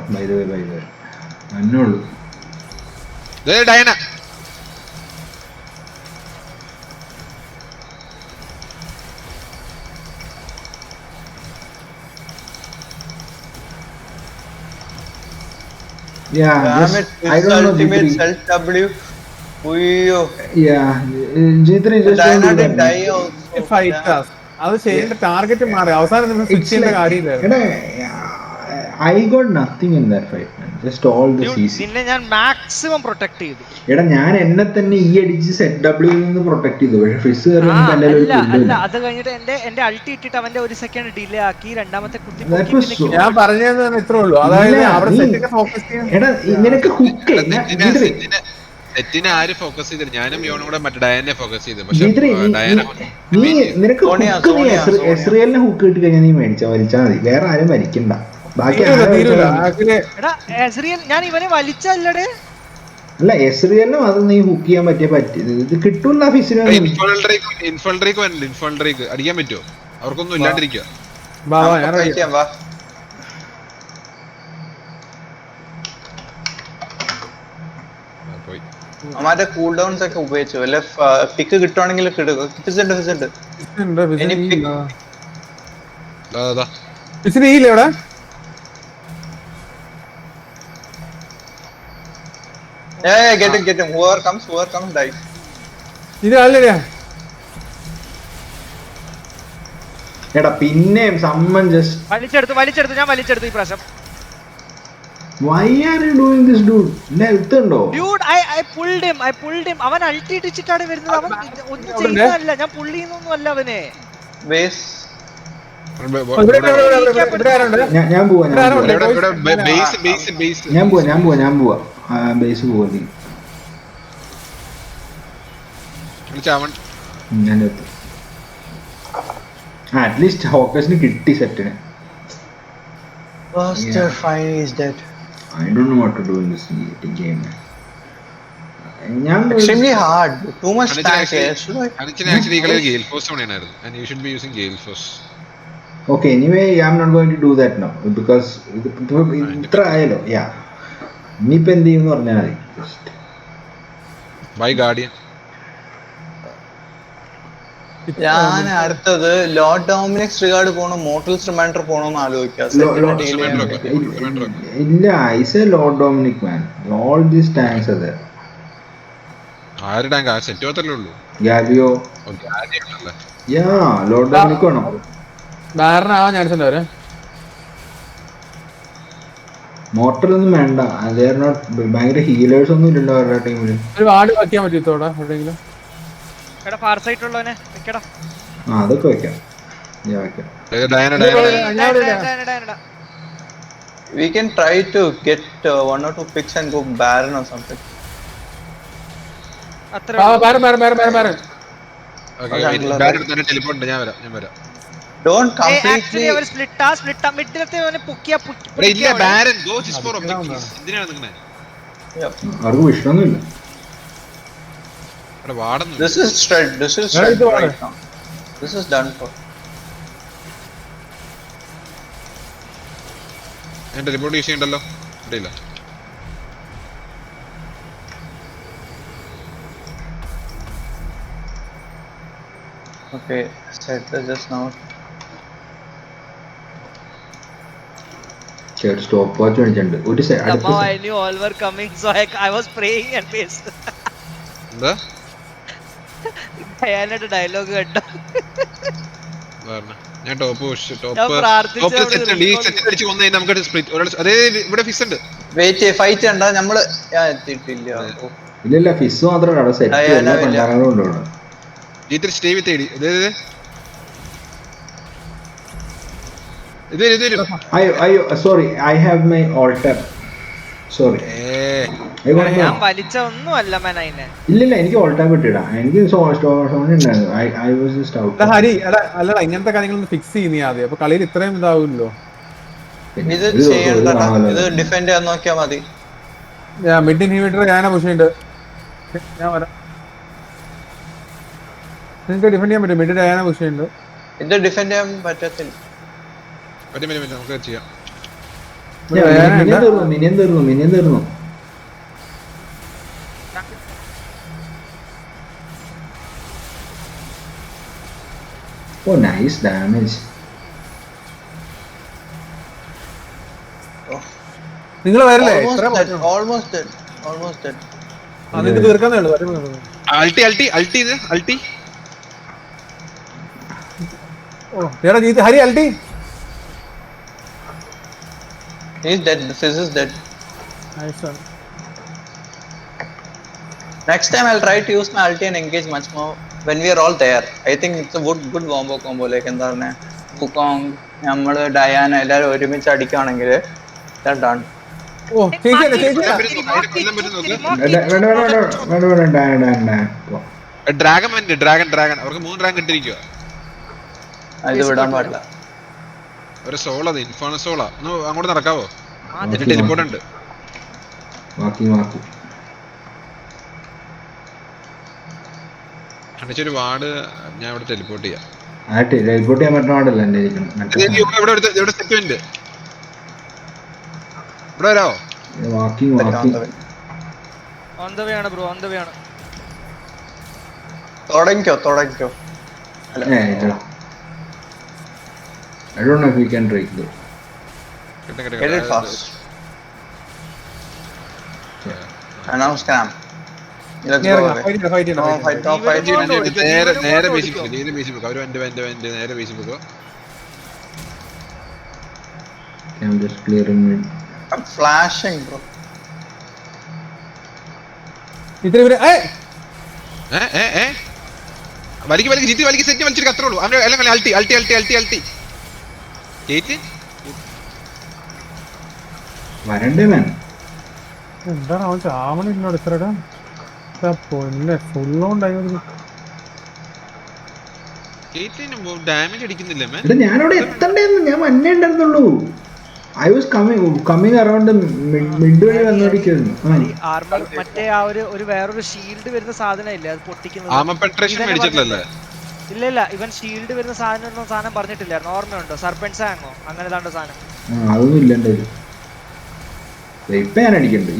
അന്നുള്ളൂ. I don't know. Ultimate self W. G3 just അത് ചെയ്യേണ്ട ടാർഗറ്റ് മാറി. അവസാനം സ്വിച്ച് ചെയ്യേണ്ട കാര്യമില്ല. I got nothing in that fight, man. Just all the CC. നിന്നെ ഞാൻ മാക്സിമം പ്രൊട്ടക്ട് ചെയ്തു. എടാ ഞാൻ എന്നെ തന്നെ ഈ അടിച്ച് ZW ൽ നിന്ന് പ്രൊട്ടക്ട് ചെയ്തു. പക്ഷേ ഫിസ് അല്ല അത് കഴിഞ്ഞിട്ട് എന്റെ അൾട്ടി ഇട്ടിട്ട് അവന്റെ 1 സെക്കൻഡ് ഡിലേ ആക്കി രണ്ടാമത്തെ കുത്തി. ഞാൻ പറഞ്ഞത് ഇത്രേ ഉള്ളൂ. അതായത് അവിടെ സെറ്റിനെ ഫോക്കസ് ചെയ്യാൻ. എടാ നിനക്ക് ഹുക്ക് സെറ്റിനെ ആര് ഫോക്കസ് ചെയ്തിട്ട്? ഞാനും യോണും കൂടെ മറ്റേ ഡയാനെ ഫോക്കസ് ചെയ്തു. നിനക്ക് എസ്രിയലിനെ ഹുക്ക് കിട്ടി കഴിഞ്ഞാൽ നീ വലിച്ചാൽ മതി. വേറെ ആരും വലിക്കണ്ട. ബാക്കി ഞാൻ ഇവനെ വലിച്ചല്ലേ. അല്ല എസ്രിയലിനും അത് നീ ഹുക്ക് ചെയ്യാൻ ഇത് കിട്ടൂല. ഫിസിന് അടിക്കാൻ പറ്റുമോ? അവർക്കൊന്നും ഇല്ലാണ്ടിരിക്കുക. അവന്മാരുടെ കൂൾ ഡൗൺസ് ഒക്കെ ഉപയോഗിച്ചു. വല്ല പിക്ക് കിട്ടുവാണെങ്കിൽ get him. Whoever comes dies. ഇത് അല്ലല്ലേ എടാ പിന്നെയും someone just വലിച്ചെടുത്തു ഞാൻ വലിച്ചെടുത്തു ഈ പ്രാവശ്യം. why are you doing this dude? എന്നെ എത്തുണ്ടോ? Dude, I pulled him. അവൻ അൾട്ടി ഇടിച്ചിട്ടാണ് വരുന്നത്. അവൻ ഒന്നും ചെയ്യുന്നതല്ല. ഞാൻ പുള്ളി ചെയ്യുന്നൊന്നും അല്ല അവനെ. Base. ഞാൻ പോവാ ബേസ് ഞാൻ പോവാ ബേസ് പോവാ നീ ഞാൻ എത്തും. അറ്റ്ലീസ്റ്റ് ഹോക്കേഴ്സിന് കിട്ടി സെറ്റിന്. Buster finally is dead. I don't know what to do in this game. Extremely hard. Too much tank here. actually Gale Force ആയിരുന്നു and you should be using Gale Force. Okay, anyway, I'm not going to do that now because ഇത്ര ആയല്ലോ. Yeah. ഇനിയിപ്പോ എന്ത് ചെയ്യുമെന്ന് പറഞ്ഞാൽ മതി. By Guardian. ഞാൻ അടുത്തത് ലോർഡ് ഡൊമിനിക് റിഗാർഡ് പോണോ മോർട്ടൽസ് റിമൈൻഡർ പോണോന്ന് ആലോചിക്കാം. ഇല്ല, I say Lord Dominic man. All these tanks are there. ആര് ടാങ്ക് ആ സെറ്റ് മാത്രമല്ലേ ഉള്ളൂ. Galio. Yeah, Lord Dominic ആണോ? ധാരണ ചാൻസ് ഉണ്ട് അവര്. മോർട്ടൽ ഒന്നും വേണ്ട. ഭയങ്കര ഹീലേഴ്സ് ഒന്നും ഇല്ലല്ലോ അവരുടെ ടീമില്. ഒരു വാർഡ് വെക്കാൻ പറ്റത്തോടെ എവിടെയെങ്കിലും. എടാ ഫാർ സൈഡ് ഉള്ളവനെ വെക്കടാ. അതൊക്കെ വെക്കാം. ഞാൻ വെക്കാം. We can try to get 1 or 2 picks and go Baron or something. അത്ര ടെലിപ്പോർട്ട് ഞാൻ വരാം. Don't completely. Actually അവർ സ്പ്ലിറ്റ് മിഡിലത്തെ അവനെ പൊക്കിയാ ഇല്ല Baron go just for objectives. എന്തിനാണ് നിങ്ങനെ? ആർക്കും വിഷയമൊന്നുമില്ല. അവിടെ വാടുന്നു. This is straight right now. This is done for. എന്റെ റിപ്പോർട്ട് യൂസ് ചെയ്യണ്ടല്ലോ. ഇല്ല Okay, set this just now. Stop watch മേടിച്ചിട്ടുണ്ട്. ഒരു somehow I knew all were coming so I was praying and paced. എന്താ ഞാനൊരു ഡയലോഗ് കേട്ടോ. ഞാൻ top പ്രാർത്ഥിച്ചു അടിച്ച് കൊന്നു കഴിഞ്ഞാൽ നമുക്ക് സ്പ്ലിറ്റ് അതേ ഇവിടെ ഫിക്സ് ഉണ്ട്. വെയിറ്റ് ഫൈറ്റ് ഉണ്ടാ നമ്മള് എത്തിയിട്ടില്ല. ഇല്ല ഫിസ് മാത്രമല്ല അവിടെ സെറ്റ് എല്ലാ പണ്ടാരങ്ങളും ഉണ്ട് അവിടെ. ജീത്തിൽ സ്റ്റേ വിത്ത് ഐഡി അയ്യോ sorry I have my alter. Sorry ഞാൻ വലിച്ച ഒന്നും അല്ല മനയിനെ. ഇല്ല എനിക്ക് ഓൾട്ടാ കിട്ടിയിടാ. എനിക്ക് I was just out. Hari അല്ലടാ ഇങ്ങനത്തെ കാര്യങ്ങളൊന്നും ഫിക്സ് ചെയ്യുന്നേ ആദ്യം. അപ്പൊ കളിയിൽ ഇത്രയും ഇതാവില്ലോ. ഇത് ചെയ്യണ്ടടാ. ഇത് ഡിഫെൻഡ് ചെയ്യാൻ നോക്കിയാ മതി. ഞാൻ മിഡ് ഇൻഹിബിറ്റർ ഞാനാ പുഷ് ചെയ്യുന്നുണ്ട്. ഞാൻ വരാം. നിങ്ങൾക്ക് ഡിഫെൻഡ് ചെയ്യാൻ പറ്റും. മിഡ് ഞാനാ പുഷ് ചെയ്യുന്നുണ്ട്. ഇത് ഡിഫെൻഡ് ചെയ്യാൻ പറ്റത്തില്ല. നമുക്ക് ചെയ്യാം. മിനിയൻ തീർന്നു. Oh, nice damage. നിങ്ങൾ വരല്ലേ? Almost dead. അതിന് തീർക്കാന്നേ ഉള്ളൂ. അൾട്ടി ഓ എടാ ജീത്ത് Hari അൾട്ടി. He's dead. Fizz is dead. Nice one. Next time I'll try to use my ulti and engage much more when we are all there. I think it's a good combo like എന്താ പറഞ്ഞേ Wukong നമ്മള് Diana എല്ലാരും ഒരുമിച്ച് അടിക്കുകയാണെങ്കിൽ done. ഓ dragon അവർക്ക് 3 dragon കിട്ടിയിരിക്കുക. ഇത് വിടാൻ പാടില്ല. ഒരു സോൾ അത് ഇൻഫോണ സോളാ. ഒന്ന് അങ്ങോട്ട് നടക്കാവോ? എന്നിട്ട് ടെലിപ്പോർട്ട് ഉണ്ട്. ഒരു വാർഡ് ഞാൻ ഇവിടെ ടെലിപ്പോർട്ട് ചെയ്യാം. ടെലിപ്പോർട്ട് ചെയ്യാൻ പറ്റുന്ന വാർഡല്ല എന്റെ ഇവിടെ സ്റ്റെപ്പ് ഉണ്ട്. ഇവിടെ വരാവോ? ഓൺ ദ വേ ആണ് ബ്രോ. ഓൺ ദ വേ ആണ്. തുടങ്ങിക്കോ. I don't know if we can break though. Get it fast. Announce scam. Let's go away. Fight No fight. നേരെ ബേസിൽ പോകും. അവര് നേരെ ബേസിൽ പോകും. I'm just clearing it. I'm flashing, bro. ഇത്ര ഇവര് വലിക്ക് ജിത്തി വലിക്ക് സെറ്റ് വലിച്ചിട്ട് അത്രേ ഉള്ളൂ. അവന്റെ എല്ലാം അൾട്ടി കേറ്റി വരണ്ടേ man. എന്താണ് അവൻ ചാവണില്ലോട് ഇത്രടാ പൊന്നെ ഫുള്ളോണ്ടായി കേറ്റിന് ഡാമേജ് അടിക്കുന്നില്ല മേ. എടാ ഞാനവിടെ എത്തണ്ടേന്ന് ഞാൻ വന്നേ ഉണ്ടായിരുന്നുള്ളൂ. I was coming around the mid വഴി വന്നോടിക്കായിരുന്നു. ആർമർ മറ്റേ ആ ഒരു വേറൊരു ഷീൽഡ് വരുന്ന സാധനം ഇല്ലേ അത് പൊട്ടിക്കുന്നത്. Armour penetration മേടിച്ചിട്ടില്ലല്ലേ? ഇല്ല ഇവൻ ഷീൽഡ് വരുന്ന സാധനം പറഞ്ഞിട്ടില്ലായിരുന്നു. ഓർമ്മയുണ്ടോ? സർപ്പൻസ് ആങ്ങോ അങ്ങനെ ഏതാണ്ട് സാധനം. അതൊന്നും ഇല്ല എന്റെ കയ്യില്. ഇപ്പൊ ഞാൻ അടിക്കണ്ട്.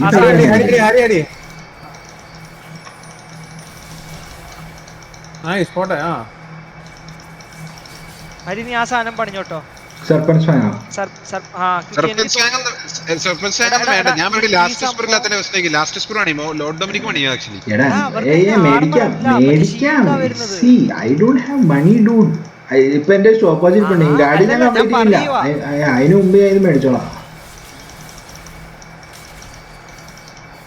പോട്ടെ. ഹരി നീ ആ സാധനം പണിഞ്ഞോട്ടോ. സർപ്പൻസ് വാങ്ങാം. ഞാൻ ലാസ്റ്റ് സ്പൂർ ഇല്ലാത്ത ലാസ്റ്റ് സ്പൂർ ആണ് ലോഡ് ഡൊമിനിക് പണിയാ ആക്ച്വലി. എടാ മേടിക്കാം. See, I don't have money, dude. ഇപ്പൊ എന്റെ ഓപ്പോസിറ്റ് പണി ഗാഡി ഞാൻ കംപ്ലീറ്റ് ചെയ്യില്ല. അതിന് മുമ്പേ ഇത് മേടിച്ചോളാം.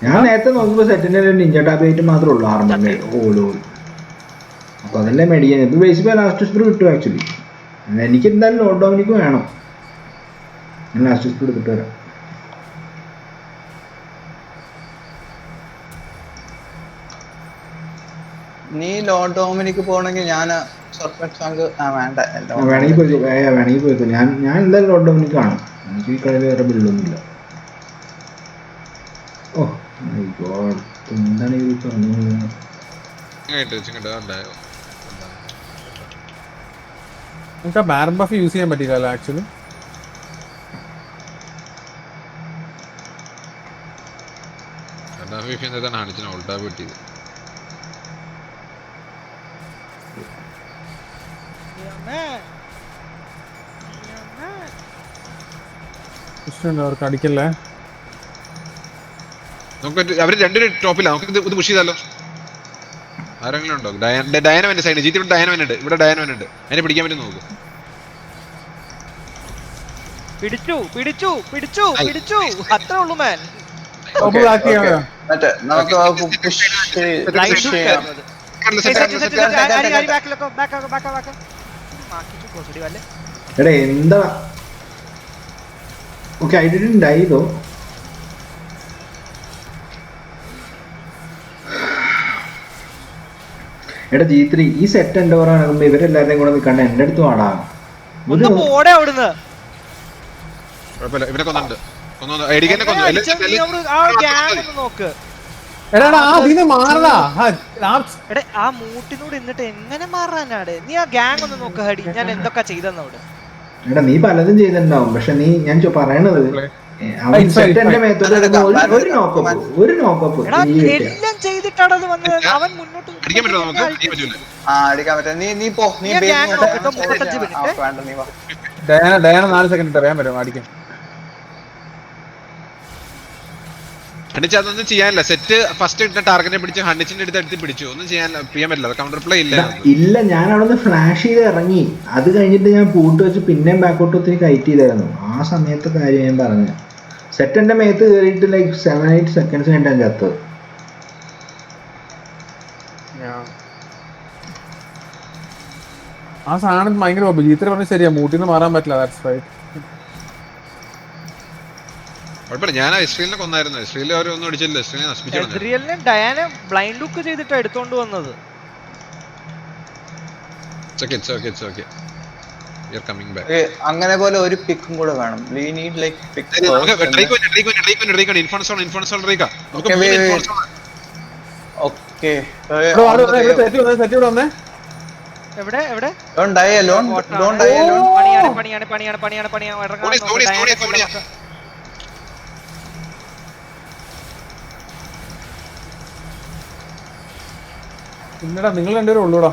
ഞാൻ നേരത്തെ നോക്കുമ്പോ സെറ്റിന്റെ നിഞ്ച ടാബ്ലേറ്റ് മാത്രമേ ഉള്ളൂ ആർമറിന്റെ ഓളോ. അപ്പൊ അതല്ലേ മേടിക്കാൻ. ഇപ്പൊ ബേസിക്കലി ലാസ്റ്റ് സ്പൂർ കിട്ടും ആക്ച്വലി. എനിക്ക് എന്തായാലും ലോഡ് ഡൗണിക്ക് വേണം. ഞാൻ ലാസ്റ്റ് സ്പീഡ് എടുത്തിട്ട് വരാം. നീ ലോഡ് ഡോമിനിക്ക് പോണെങ്കിൽ ഞാൻ സർപ്പൻസ് വേണ്ട വേണമെങ്കിൽ പോയിക്കോ. ഞാൻ എന്തായാലും ലോഡ് ഡൗണിക്ക് കാണും. എനിക്ക് ഈ കളിയിൽ വേറെ ബില്ലൊന്നുമില്ല. ഓ മൈ ഗോഡ്, എന്താണ് ഈ പറഞ്ഞത്? നമുക്ക് ആ ബാരൻ ബഫ് യൂസ് ചെയ്യാൻ പറ്റില്ല ആക്ച്വലി. അവർക്ക് അടിക്കല്ലേ. അവര് രണ്ടുപേരും ടോപ്പില്ല. നമുക്ക് ഇത് പുഷ് ചെയ്താലോ? ആരെങ്കിലും ഉണ്ടോ? ഡയന സൈഡ് ജീത്തി ഇവിടെ ഡയന ഉണ്ട്. അതിനെ പിടിക്കാൻ പറ്റും നോക്ക്. പിടിച്ചു അത്രേ ഉള്ളൂ മാൻ. എടാ എന്താ? ഓക്കെ, ഐ ഡിഡ്ന്റ് ഡൈ ദോ. എടാ G3 ഈ സെറ്റ് എന്റെ പറയുമ്പോ ഇവരെല്ലാവരെയും കൂടെ നിൽക്കണ്ട എന്റെ അടുത്ത് വാടാ. ഇവനെ കൊന്നുണ്ട്. ആ മൂട്ടിനോട് എന്നിട്ട് എങ്ങനെ മാറാനാണ്? നീ ആ ഗ്യാങ് ഒന്ന് നോക്ക് ഹടി. ഞാൻ എന്തൊക്കെ ചെയ്തെന്നോട്. എടാ നീ പലതും ചെയ്തിട്ടുണ്ടാവും. പക്ഷെ ഞാൻ പറയണത് ഒരു നോക്കപ്പ് എല്ലാം ചെയ്തിട്ടാണ് അത് വന്നത്. അവൻ മുന്നോട്ട് ഡയാന 4 സെക്കൻഡ് അറിയാൻ പറ്റും അടിക്കാൻ. ഹണിച്ച് അതൊന്നും ചെയ്യാനില്ല. സെറ്റ് ഫസ്റ്റ് ഇട്ട ടാർഗറ്റിനെ പിടിച്ച് ഹണിച്ചിന്റെ അടുത്ത് പിടിച്ചു. ഒന്നും ചെയ്യാൻ പറ്റില്ല. കൗണ്ടർ പ്ലേ ഇല്ല. ഞാൻ അവിടെ നിന്ന് ഫ്ലാഷ് ചെയ്ത് ഇറങ്ങി. അത് കഴിഞ്ഞിട്ട് ഞാൻ പൂട്ട് വെച്ച് പിന്നെയും ബാക്കോട്ട് ഒത്തിരി കയറ്റ് ചെയ്തായിരുന്നു. ആ സമയത്തെ കാര്യം ഞാൻ പറഞ്ഞു. സെറ്റ് എന്റെ മേത്ത് കയറിയിട്ട് ലൈക്ക് 7-8 സെക്കൻഡ്സ് കഴിഞ്ഞാൽ ഞാൻ ചത്തത്. ആ സാധനം ഭയങ്കര ജീത്ര പറഞ്ഞ ശരിയാ. മൂട്ടിന്ന് മാറാൻ പറ്റില്ല. That's right. കുഴപ്പമില്ല. ഞാൻ ഇസ്രയേലിനെ കൊന്നായിരുന്നു. ഇസ്രയേലിൽ അവരൊന്നും അടിച്ചില്ല. ഇസ്രയേലിനെ നശിപ്പിച്ചു. ഡയാനെ ബ്ലൈൻഡ് ലുക്ക് ചെയ്തിട്ട് എടുത്തോണ്ട് വന്നത്. അങ്ങനെ പോലെ ഒരു പിക്കും കൂടെ വേണം. പിന്നെടാ നിങ്ങൾ രണ്ടുപേരും ഉള്ളൂടാ.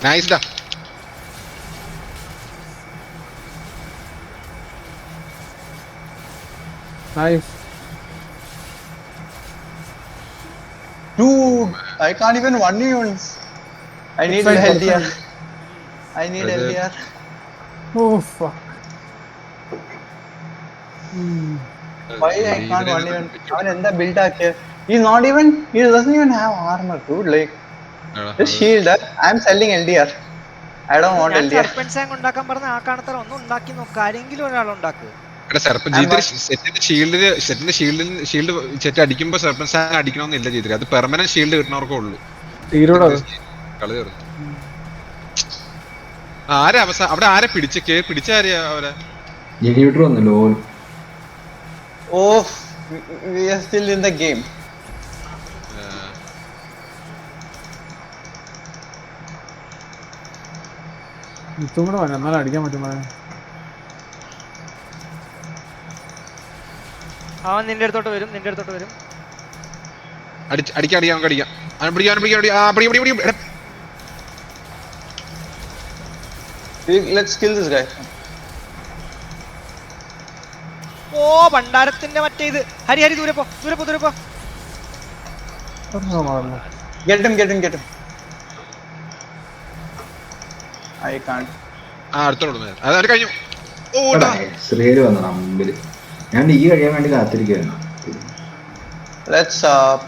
Nice da. Nice. Dude. I can't even one units. I need Fine, fine, LDR. fine. I need Brother. LDR. Oh fuck. Why I can't one even? അവൻ എന്താ build ആക്കിയ? He's not even. He doesn't even have armor, dude. Like this shield. I'm selling LDR. I don't want ഞാൻ LDR. Serpents tank ഉണ്ടാക്കാൻ പറഞ്ഞ ആ കാണത്തറ ഒന്നും ഉണ്ടാക്കി നോക്ക്, ആരെങ്കിലും ഒരാൾ ഉണ്ടാക്കുക. സെറ്റിന്റെ ഷീൽഡ് സെറ്റ് അടിക്കുമ്പോ സർപ്പൻസ് അടിക്കണമെന്നില്ല ചെയ്തിട്ട്, അത് പെർമനന്റ് ഷീൽഡ് കിട്ടുന്നവർക്കേ ഉള്ളൂ. കളി തീർന്നു. ആരാ അവിടെ ആരെ പിടിച്ച ആരെയാ അവരെ? ജനറേറ്റർ വന്നു ലോൽ. Oh, we are still in the game. ഇതും കൂടെ വന്നു എന്നാലും അടിക്കാൻ പറ്റുമോ? അവൻ നിന്റെ അടുത്തോട്ട് വരും, നിന്റെ അടുത്തോട്ട് വരും. അടിക്കാം നമുക്ക് അടിക്കാം. Let's kill this guy. ഓ ഭണ്ഡാരത്തിന്റെ മറ്റേ ഇത്. ഹരി ഹരി ദൂരെ പോ, ദൂരെ പോ, ദൂരെ പോ. Get him. I can't. അടുത്തോട്ട് അത് കഴിഞ്ഞു. ഇസ്രയേല് വന്നു മുമ്പില്. ഞാൻ ഈ കഴിയാൻ വേണ്ടി കാത്തിരിക്കുകയായിരുന്നു. Let's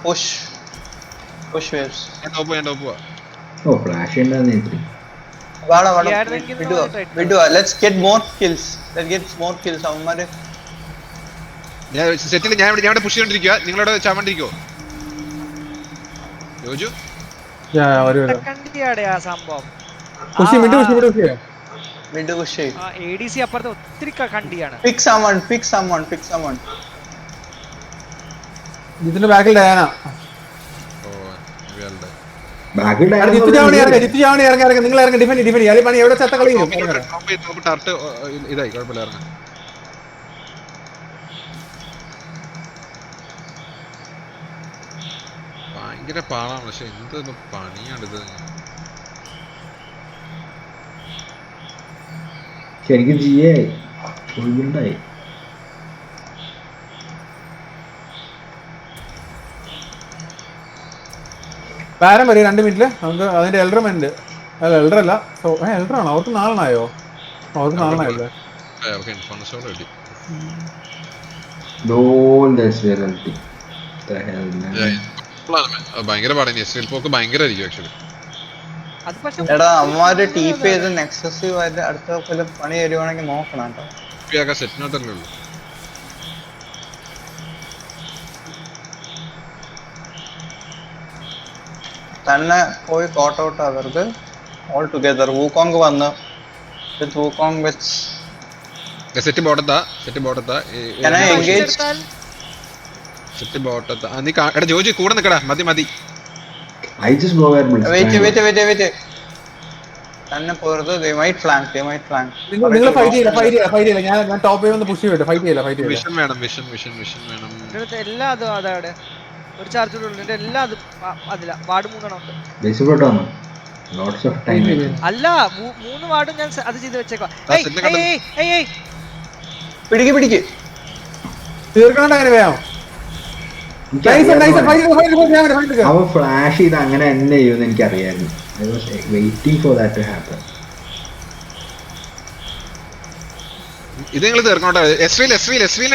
push waves. ഞാൻ ടോപ്പ്. ഓ ഫ്ലാഷ് ഉണ്ടായിരുന്നു. Let's get more kills. അവന്മാര് സെറ്റിൽ ഞാൻ ഇവിടെ പുഷ് ചെയ്തോണ്ടിരിക്കുക. നിങ്ങളവിടെ ചാവണ്ടിരിക്കോ ജോജു? കണ്ടിയാടെ ആ സംഭവം. ADC അപ്പുറത്ത് ഒത്തിരി കണ്ടിയാണ്. Pick someone. ഇതിന്റെ ബാക്കിൽ ഡയാന. നിങ്ങൾ ഇറങ്ങി ഡിഫെൻഡ് ചെയ്യാൻ പണി എവിടെ ചത്ത കളി ടർട്ട് ഇതായി കുഴപ്പമില്ല. ഇറങ്ങാം. ഭയങ്കര പാടാണ്, പക്ഷെ എന്ത് പണിയാണിത്. ശരിക്കും ജിയായി ഉണ്ടായി. പാരം വരും 2 മിനിറ്റില്. നമുക്ക് അതിന്റെ എൽഡർമെന്റ് അല്ല എൽഡർ അല്ല എൽഡർ ആണോ? അവർക്ക് 4 അവർക്ക് 4 ഭയങ്കര പാടാണ്. എസ്എൽ പോക്ക് ഭയങ്കരമായിരിക്കും ആക്ച്വലി. എടാ അമ്മമാര് ടീപ്പ് ചെയ്ത് എക്സസീവ് ആയിട്ട് അടുത്ത കൊല്ലം പണി തരുവാണെങ്കിൽ നോക്കണം കേട്ടോ. സെറ്റിനകത്തല്ലേ ഉള്ളൂ. തന്നെ പോയി കോട്ട് ഔട്ട് അവർക്ക് ഓൾ ടുഗദർ. വൂക്കോങ് വന്ന് വൂക്കോങ് വെച്ച് സെറ്റ് ബോട്ടത്താ എൻഗേജ് സെറ്റ് ബോട്ടത്താ. നീ എടാ ജോജി കൂടെ നിക്കടാ. മതി. വെയിറ്റ് തന്നെ പോരുത്. they might flank. നിങ്ങൾ ഫൈറ്റ് ചെയ്യില്ല. ഞാൻ ടോപ്പ് ഒന്ന് പുഷ് ചെയ്യട്ടെ. ഫൈറ്റ് ചെയ്യില്ല. വിഷൻ വേണം. എല്ലാ അതും അതവിടെ ഒരു ചാർജ് ഉണ്ട്. എല്ലാ അതും അതില വാർഡ് 3 ഉണ്ട്. അല്ല 3 വാർഡും ഞാൻ അത് ചെയ്ത് വെച്ചേക്കാം. പിടിക്ക് തീർക്കണ്ട അങ്ങനെ വേണം. അവൻ ഫ്ലാഷ് ചെയ്ത് അങ്ങനെ തന്നെ ചെയ്യുമെന്ന് എനിക്കറിയായിരുന്നു. I was waiting for that to happen. ഇത് നിങ്ങൾ തീർക്കണോട്ടെ. എസ്വിയിൽ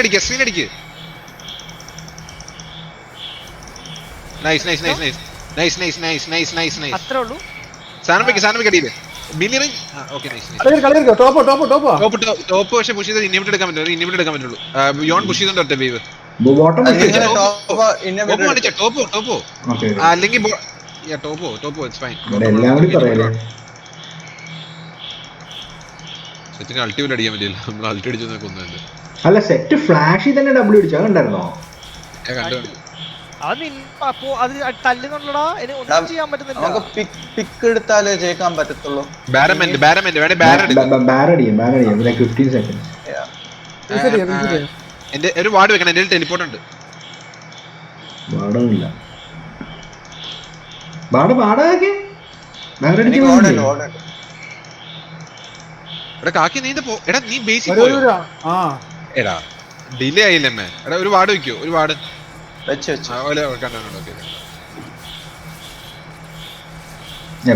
അടിക്ക്. നൈസ്. അത്രേ ഉള്ളൂ. സാധനം അടിയില്ലേ മിനിറിങ്. Okay nice. ടോപ്പ് പക്ഷെ പുഷ് ചെയ്ത് ഇന്നിബിറ്റ് എടുക്കാൻ പറ്റുള്ളൂ. ബിയോണ്ട് പുഷ് ചെയ്തോണ്ട് വേവ് ടോപ്പോ അല്ലെങ്കിൽ ടോപ്പോ ഇറ്റ്സ് ഫൈൻ. സെറ്റിന് അൾട്ടിമേറ്റ് അടിക്കാൻ പറ്റില്ല. നമ്മൾ അൾട്ടി അടിച്ചു കൊന്നല്ലേ. അല്ല സെറ്റ് ഫ്ലാഷ് തന്നെ ഡബ്ല്യു അടിച്ചാ കണ്ടായിരുന്നോ? കണ്ടു. അത് തല്ലുന്നുള്ളടാ. ഒന്നും ചെയ്യാൻ പറ്റുന്നില്ല. നമുക്ക് പിക്ക് എടുത്താലേ ജയിക്കാൻ പറ്റത്തുള്ളൂ. എന്റെ ഒരു വാർഡ് വെക്കണം. എന്റെ ടെലിപ്പോർട്ട് ഉണ്ട്. കാക്കി നീ എടാ നീ ബേസിൽ പോയോ? എടാ ഡിലേ ആയില്ലമ്മേ. എടാ ഒരു വാർഡ് വെക്കോ. ഒരു വാർഡ് വെച്ച് കണ്ടോ.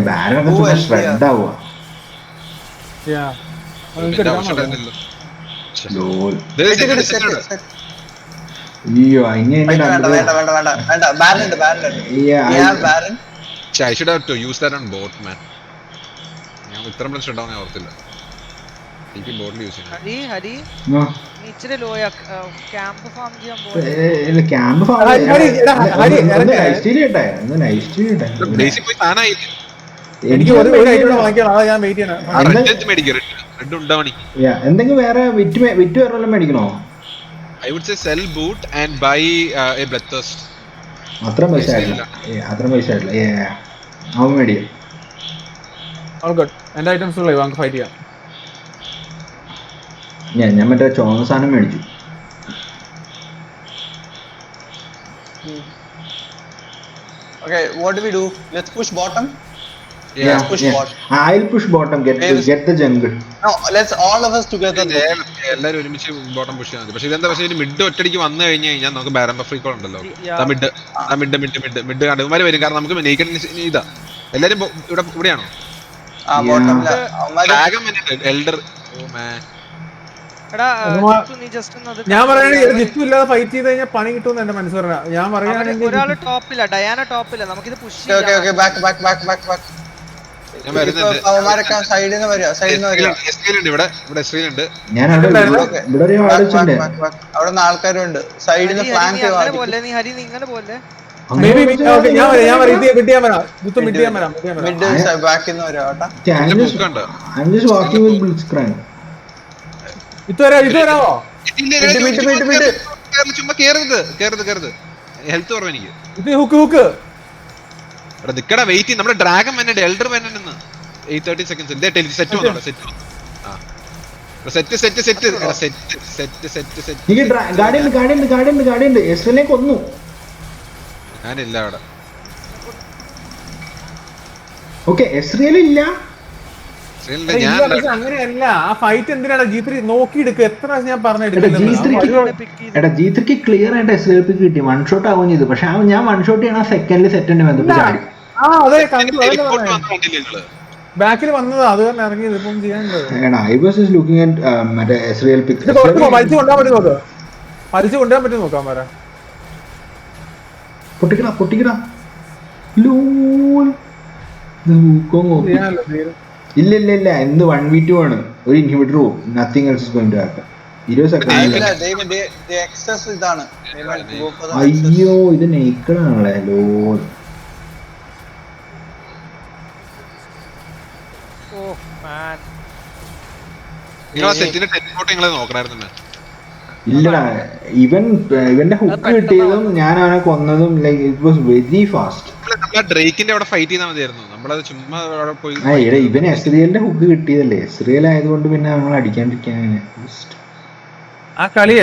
ബാരൊക്കെ ചുമ്മാ ഷ്രെഡ് ആവുക. Yeah. ഇതിന്റെ ആവശ്യം ഉണ്ടായിരുന്നില്ലല്ലോ. ലോൽ. ദേ Set, set, set, set. set. അയ്യോ ഇനി Wait, വേണ്ട Baron ഉണ്ട്. Baron. I should have to use that on bot, man. ഞാൻ ഇത്ര പ്ലസ് ഉണ്ടാവും ഞാൻ ഓർത്തില്ല. എനിക്ക് ബോട്ടിൽ യൂസ് ചെയ്യണം. ഹരി നീ ഇച്ചിരി ലോയാ ക്യാമ്പ് ഫാം ചെയ്യാൻ ക്യാമ്പ് ക്യാമ്പ് ബേസിക് പോയി സാധനമായില്ലേ? എനിക്ക് ഒരു ഐറ്റം വാങ്ങിക്കണം, അതാ ഞാൻ വെയിറ്റ് ചെയ്യണം. റെഡ് മേടിക്കുക, റെഡ് ഉണ്ടാവണി. എന്തെങ്കിലും വേറെ വിറ്റ് വേറെ മേടിക്കണോ? I would say sell boot and buy a bloodthirst. അത്ര പൈസ ആയിട്ടില്ല. അവൻ മേടിക്കും. All good. എന്റെ ഐറ്റംസ് ഉള്ളേ നമുക്ക് ഫൈറ്റ് ചെയ്യാം. ഞാൻ മറ്റേ ചോന്ന സാധനം മേടിച്ചു. Okay, what do we do? Let's push bottom. Yeah. Push bottom. I'll push bottom. Get the jungle. No, let's all of us together. എല്ലാരും ഒരുമിച്ച് ബോട്ടം പുഷ് ചെയ്യാൻ മതി. പക്ഷെ ഇതെന്താ, പക്ഷേ മിഡ് ഒറ്റടിക്ക് വന്നു കഴിഞ്ഞു കഴിഞ്ഞാൽ നമുക്ക് ബാരംബ ഫ്രീ കോൾ ഉണ്ടല്ലോ. മിഡ് കണ്ടുമാര് വരും, കാരണം നമുക്ക് നെയ്ക്കഡ് ഇതാ. എല്ലാരും ഇവിടെയാണോ? എൽഡർ. ഞാൻ പറയുകയാണെങ്കിൽ ജിത്തു ഇല്ലാതെ ഫൈറ്റ് ചെയ്ത് കഴിഞ്ഞാൽ പണി കിട്ടുമെന്ന് എന്റെ മനസ്സ് പറഞ്ഞ. ഞാൻ പറയുകയാണെങ്കിൽ ഒരാള് ടോപ്പില്ല, ഡയാന ടോപ്പില്ല, നമുക്കിത് പുഷ് Okay, back. ഞാൻ വരുന്നുണ്ട്. ഞാൻ ഇവിടെ ഒരു ആലോചിച്ചിട്ടുണ്ട്. അവിടെ നിന്ന് ആൾക്കാരുണ്ട്. സൈഡിൽ നിന്ന് ഫ്ലാങ്ക് നീ ഹരി നീ ഇങ്ങനെ പോലെ മിഡ് ബാക്കിൽ നിന്ന് വരാം കേട്ടോ. I'm just walking with Blitzcrank. ചുമ്മാ കേറരുത്. ഹെൽത്ത് കുറവ് എനിക്ക്. ഇവിടെ നിക്കടാ, വെയിറ്റ്. നമ്മുടെ ഡ്രാഗൺ വന്നിട്ട് എൽഡർ വന്നിട്ട് 8-30 seconds. സെറ്റ് ഗാഡിയുണ്ട്. എസ്രനെ കൊന്നു. ഞാനില്ല അവിടെ. ഓക്കെ, എസ്രേലില്ല. അങ്ങനെയല്ല. ആ ഫൈറ്റ് എന്തിനാണ് G3 നോക്കിയെടുക്കുക? എത്ര ഞാൻ G3 ക്ലിയർ ആയിട്ട് എസ്രേൽ പിക്ക് കിട്ടി. വൺ ഷോട്ട് ആവുകയും ചെയ്തു. പക്ഷെ ഞാൻ വൺ ഷോട്ട് ചെയ്യണ സെക്കൻഡിൽ സെറ്റിന്റെ ബന്ധപ്പെട്ട് ബാക്കിൽ വന്നത് അത് തന്നെ ഇറങ്ങിയത്. ഇപ്പം ചെയ്യാനുള്ളത് I was just looking at മറ്റേ എസ്രേൽ പിക്ക്. വലിച്ചു കൊണ്ടുപോകാൻ പറ്റും നോക്കാം. വരാ പൊട്ടിക്കടാ. ഇല്ല എന്ത് 1v2 ആണ്. ഒരു ഇൻഹിബിറ്റർ പോവും. Nothing else is going to happen. 20 second. അയ്യോ, ഇത് നെയ്ക്കഡ് ആണല്ലേ. ലോൾ. ഇല്ലടാ, ഇവന്റെ ഹുക്ക് കിട്ടിയതും ഞാൻ അവനെ കൊന്നതും like it was very fast. ഡ്രേക്കിന്റെ അവിടെ ഫൈറ്റ് ചെയ്താൽ മതിയായിരുന്നു. നമ്മളത് ചുമ്മാ പോയി. ഇവന് എസ്രിയലിന്റെ ഹുക്ക് കിട്ടിയതല്ലേ. എസ്രിയൽ ആയതുകൊണ്ട് പിന്നെ നമ്മൾ അടിക്കാണ്ടിരിക്കാൻ. ആ കളി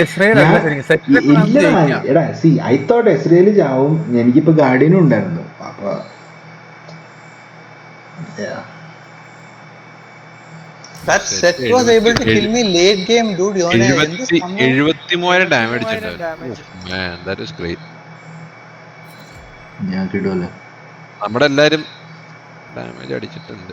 എടാ സി ഐ തോട്ട് എസ്രിയൽ ചാവും. എനിക്കിപ്പോ ഗാർഡിയനും ഉണ്ടായിരുന്നു. അപ്പൊ That set was able to kill me late game, dude. 73,000 damage ഉണ്ട്. Man, that is great. ഞാൻ കിട്ടുമല്ലോ. നമ്മുടെ എല്ലാരും ഡാമേജ് അടിച്ചിട്ടുണ്ട്.